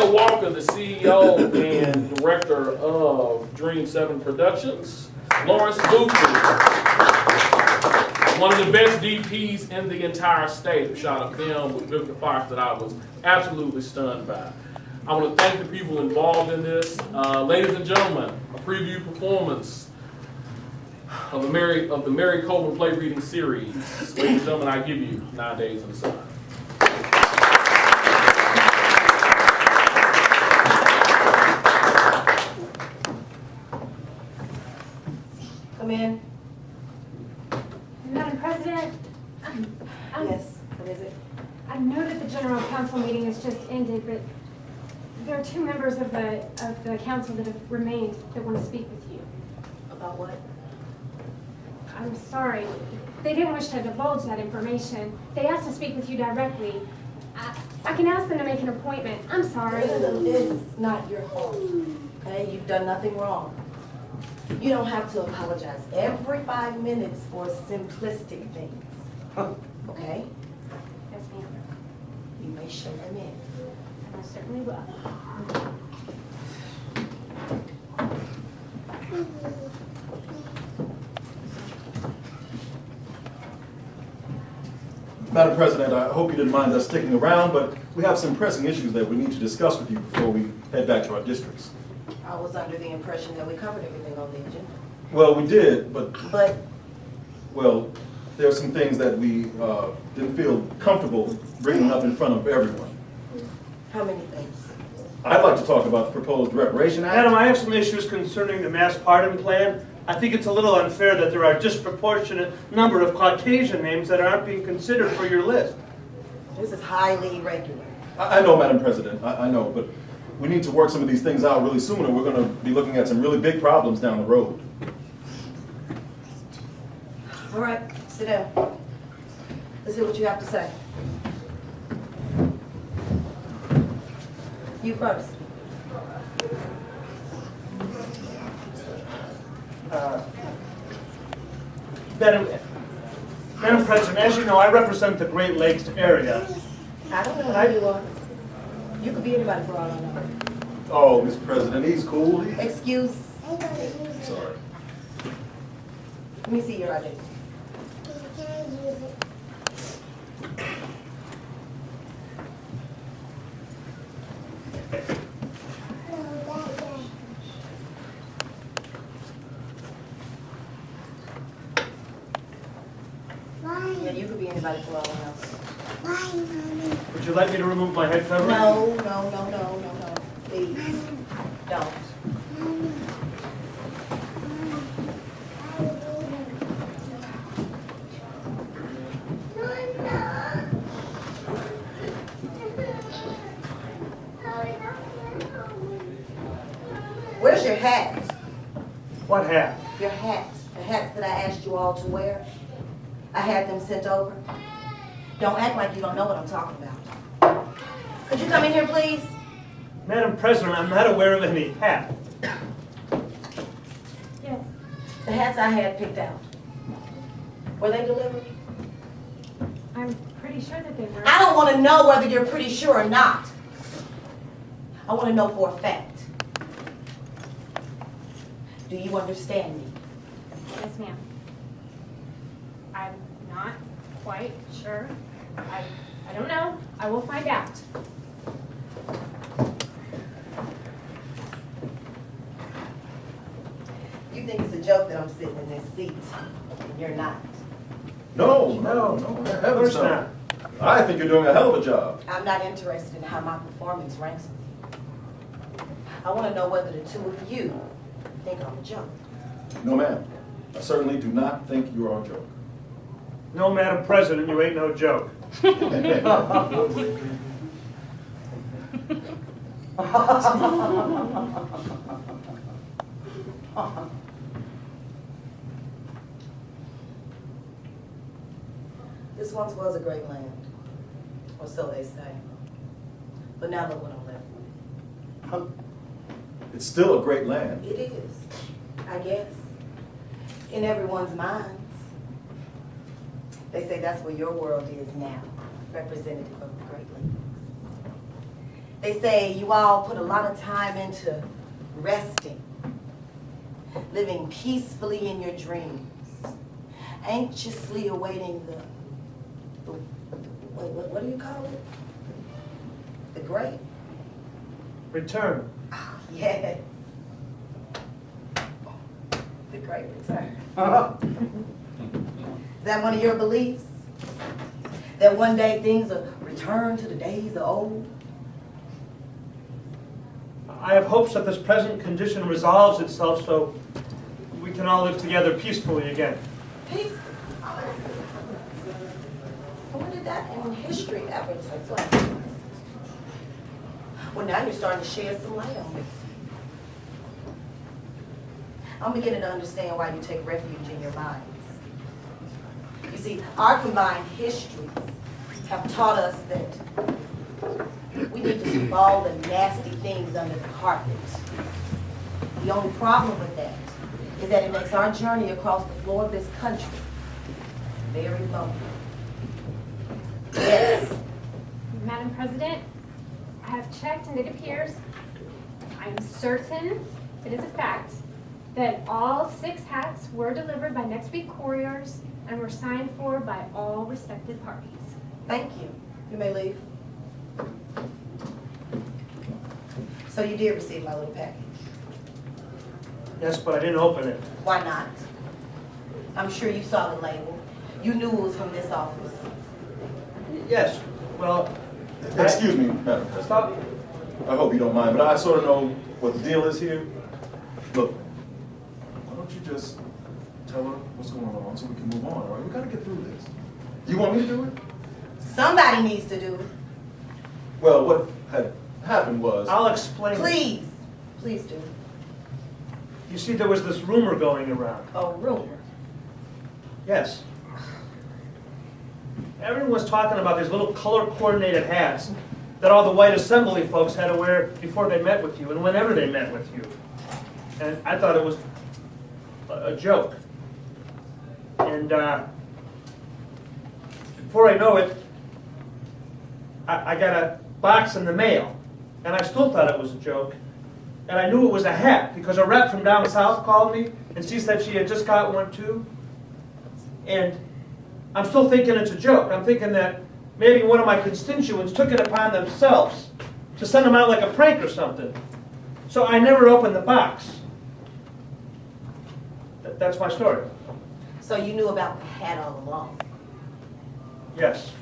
J. Walker, the CEO and Director of Dream 7 Productions. Lawrence Booker, one of the best DPs in the entire state, who shot a film with Vivica Fox that I was absolutely stunned by. I want to thank the people involved in this. Ladies and gentlemen, a preview performance of the Mary Coleman play reading series. Ladies and gentlemen, I give you 9 Days in the Sun. Come in. Madam President, Yes, what is it? I know that the General Council meeting has just ended, but there are 2 members of the council that have remained that want to speak with you. About what? I'm sorry. They didn't wish to divulge that information. They asked to speak with you directly. I can ask them to make an appointment. I'm sorry. It's not your fault, okay? You've done nothing wrong. You don't have to apologize every 5 minutes for simplistic things, okay? Yes, ma'am. You may show them in. And I certainly will. Madam President, I hope you didn't mind us sticking around, but we have some pressing issues that we need to discuss with you before we head back to our districts. I was under the impression that we covered everything on the agenda. Well, we did, but, But well, there are some things that we didn't feel comfortable bringing up in front of everyone. how many things? I'd like to talk about the proposed reparation act. Madam, I have some issues concerning the mass pardon plan. I think it's a little unfair that there are a disproportionate number of Caucasian names that aren't being considered for your list. This is highly irregular. I know, Madam President, I know, but we need to work some of these things out really soon, or we're going to be looking at some really big problems down the road. All right, sit down. Let's hear what you have to say. You first. Madam President, as you know, I represent the Great Lakes area. I don't know who you are. You could be anybody for all I know. Oh, Mr. President, he's cool. Excuse. Sorry. Let me see your ID. Yeah, you could be anybody for all I know. Would you like me to remove my head covering? No. Please, don't. Where's your hat? What hat? Your hats. The hats that I asked you all to wear. I had them sent over. Don't act like you don't know what I'm talking about. Could you come in here, please? Madam President, I'm not aware of any hat. Yes. The hats I had picked out. Were they delivered? I'm pretty sure that they were. I don't want to know whether you're pretty sure or not. I want to know for a fact. Do you understand me? Yes, ma'am. I'm not quite sure. I don't know. I will find out. You think it's a joke that I'm sitting in this seat, and you're not. No, heavens course no. not. I think you're doing a hell of a job. I'm not interested in how my performance ranks with you. I want to know whether the two of you think I'm a joke. No, ma'am. I certainly do not think you are a joke. No, Madam President, you ain't no joke. This once was a great land, or so they say. But now look what I'm left with. It's still a great land. It is, I guess, in everyone's minds. They say that's where your world is now, representative of the Great Lakes. They say you all put a lot of time into resting, living peacefully in your dreams, anxiously awaiting what do you call it? The great? Return. Ah, yes. The great return. Is that one of your beliefs? That one day things will return to the days of old? I have hopes that this present condition resolves itself so we can all live together peacefully again. Peace? When did that in history ever take place? Well, now you're starting to shed some light on me. I'm beginning to understand why you take refuge in your minds. You see, our combined histories have taught us that we need to sweep all the nasty things under the carpet. The only problem with that is that it makes our journey across the floor of this country very lonely. Yes. Madam President, I have checked and it appears, I'm certain, it is a fact, that all 6 hats were delivered by next week couriers and were signed for by all respected parties. Thank you. You may leave. So you did receive my little package. Yes, but I didn't open it. Why not? I'm sure you saw the label. You knew it was from this office. Yes, well... Excuse me, Madam President. Stop. I hope you don't mind, but I sort of know what the deal is here. Look, why don't you just tell her what's going on so we can move on, all right? We gotta get through this. You want me to do it? Somebody needs to do it. Well, what had happened was... I'll explain. Please. Please do. You see, there was this rumor going around. A rumor. Yes. Everyone was talking about these little color-coordinated hats that all the white assembly folks had to wear before they met with you and whenever they met with you. And I thought it was a joke. And before I know it, I got a box in the mail. And I still thought it was a joke. And I knew it was a hat because a rep from down south called me and she said she had just got one too. And I'm still thinking it's a joke. I'm thinking that maybe one of my constituents took it upon themselves to send them out like a prank or something. So I never opened the box. That's my story. So you knew about the hat all along. Yes.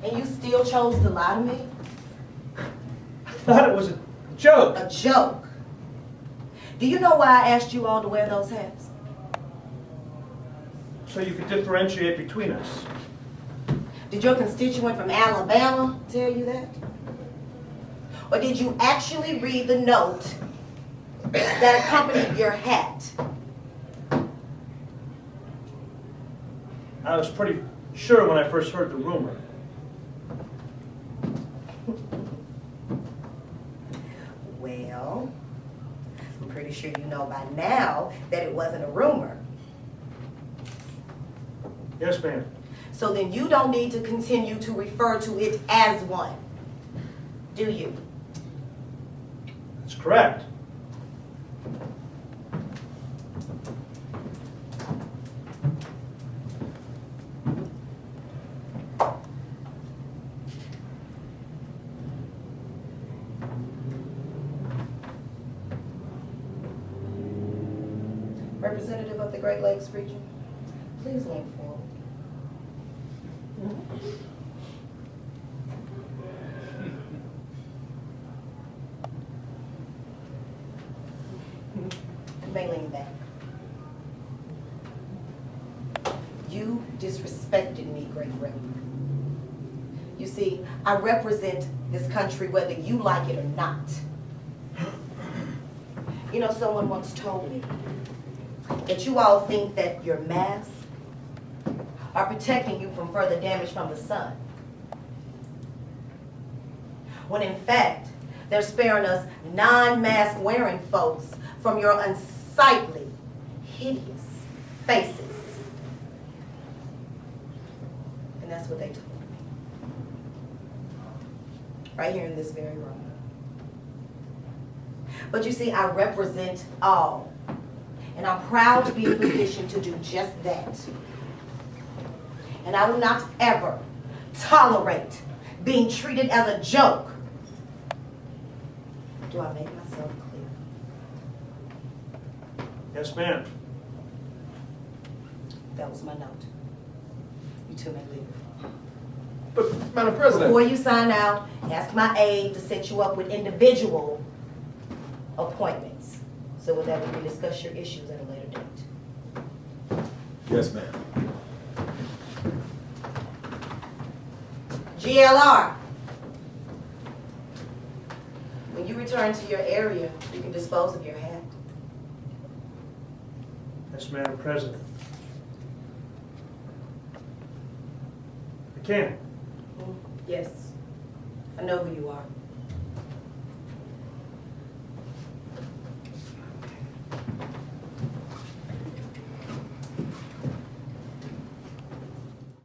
And you still chose to lie to me? I thought it was a joke. A joke. Do you know why I asked you all to wear those hats? So you could differentiate between us. Did your constituent from Alabama tell you that? Or did you actually read the note that accompanied your hat? I was pretty sure when I first heard the rumor. Well, I'm pretty sure you know by now that it wasn't a rumor. Yes, ma'am. So then you don't need to continue to refer to it as one, do you? That's correct. Representative of the Great Lakes region, please lean forward. You may lean back. You disrespected me, Great Rep. You see, I represent this country whether you like it or not. You know, someone once told me that you all think that your masks are protecting you from further damage from the sun. When in fact, they're sparing us non-mask wearing folks from your unsightly, hideous faces. And that's what they told me. Right here in this very room. But you see, I represent all. And I'm proud to be in a position to do just that. And I will not ever tolerate being treated as a joke. Do I make myself clear? Yes, ma'am. That was my note. You two may leave. But, Madam President. Before you sign out, ask my aide to set you up with individual appointments. So with that, we can discuss your issues at a later date. Yes, ma'am. GLR. When you return to your area, you can dispose of your hat. Yes, Madam President. I can. Yes, I know who you are.